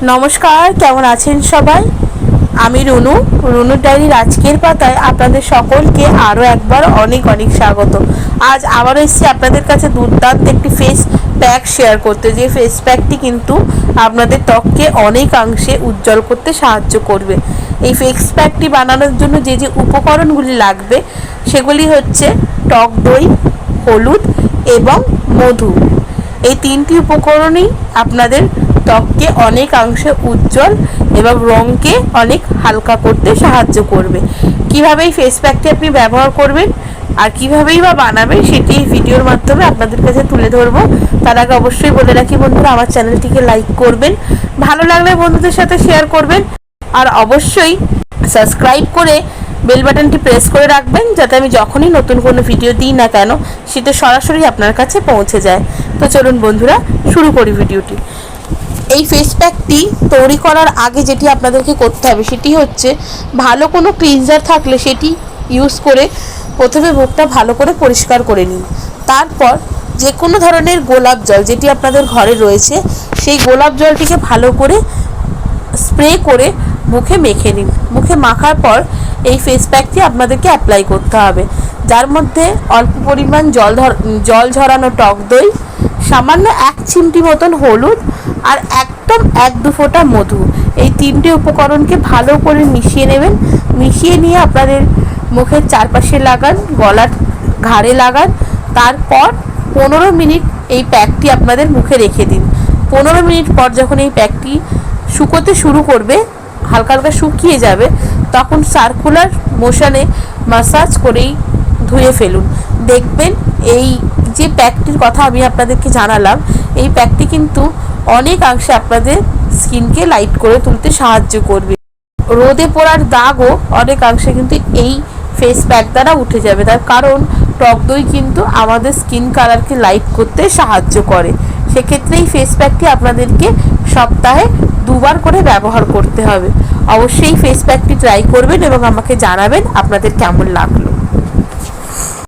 নমস্কার, কেমন আছেন সবাই? আমি রুনুর ডায়েরির আজকের পাতায় আপনাদের সকলকে আরও একবার অনেক অনেক স্বাগত। আজ আবারও এসেছি আপনাদের কাছে দুর্দান্ত একটি ফেস প্যাক শেয়ার করতে। যে ফেস প্যাকটি কিন্তু আপনাদের ত্বককে অনেকাংশে উজ্জ্বল করতে সাহায্য করবে। এই ফেস প্যাকটি বানানোর জন্য যে যে উপকরণগুলি লাগবে সেগুলি হচ্ছে টক দই, হলুদ এবং মধু। এই তিনটি উপকরণই আপনাদের ত্বককে অনেকাংশে উজ্জ্বল এবং রঙকে অনেক হালকা করতে সাহায্য করবে। কিভাবে এই ফেস প্যাকটি আপনি ব্যবহার করবেন আর কীভাবেই বা বানাবেন সেটি এই ভিডিওর মাধ্যমে আপনাদের কাছে তুলে ধরবো। তার আগে অবশ্যই বলে রাখি বন্ধুরা, আমার চ্যানেলটিকে লাইক করবেন, ভালো লাগলে বন্ধুদের সাথে শেয়ার করবেন, আর অবশ্যই সাবস্ক্রাইব করে বেল বাটনটি প্রেস করে রাখবেন, যাতে আমি যখনই নতুন কোনো ভিডিও দিই না কেন সেটা সরাসরি আপনার কাছে পৌঁছে যায়। তো চলুন বন্ধুরা, শুরু করি ভিডিওটি। এই ফেস প্যাকটি তৈরি করার আগে যেটি আপনাদেরকে করতে হবে সেটি হচ্ছে, ভালো কোনো ক্লিনজার থাকলে সেটি ইউজ করে প্রথমে মুখটা ভালো করে পরিষ্কার করে নিন। তারপর যে কোনো ধরনের গোলাপ জল যেটি আপনাদের ঘরে রয়েছে সেই গোলাপ জলটিকে ভালো করে স্প্রে করে মুখে মেখে নিন। মুখে মাখার পর এই ফেস প্যাকটি আপনাদেরকে অ্যাপ্লাই করতে হবে, যার মধ্যে অল্প পরিমাণ জল ঝরানো টক দই, সামান্য 1 চিমটি মতন হলুদ আর একদম 1-2 ফোঁটা মধু, এই তিনটে উপকরণকে ভালো করে মিশিয়ে নেবেন। মিশিয়ে নিয়ে আপনাদের মুখের চারপাশে লাগান, গলার ঘাড়ে লাগান। তারপর 15 মিনিট এই প্যাকটি আপনাদের মুখে রেখে দিন। 15 মিনিট পর যখন এই প্যাকটি শুকোতে শুরু করবে, হালকা হালকা শুকিয়ে যাবে, তখন সার্কুলার মোশনে ম্যাসাজ করেই ধুয়ে ফেলুন। দেখবেন এই যে প্যাকটির কথা আমি আপনাদেরকে জানালাম, এই প্যাকটি কিন্তু অনেকাংশে আপনাদের স্কিনকে লাইট করে তুলতে সাহায্য করবে। রোদে পড়ার দাগও অনেকাংশে কিন্তু এই ফেস প্যাক দ্বারা উঠে যাবে। তার কারণ টক দই কিন্তু আমাদের স্কিন কালারকে লাইট করতে সাহায্য করে। সেক্ষেত্রে এই ফেস প্যাকটি আপনাদেরকে সপ্তাহে 2 বার করে ব্যবহার করতে হবে। অবশ্যই ফেস প্যাকটি ট্রাই করবেন এবং আমাকে জানাবেন আপনাদের কেমন লাগলো।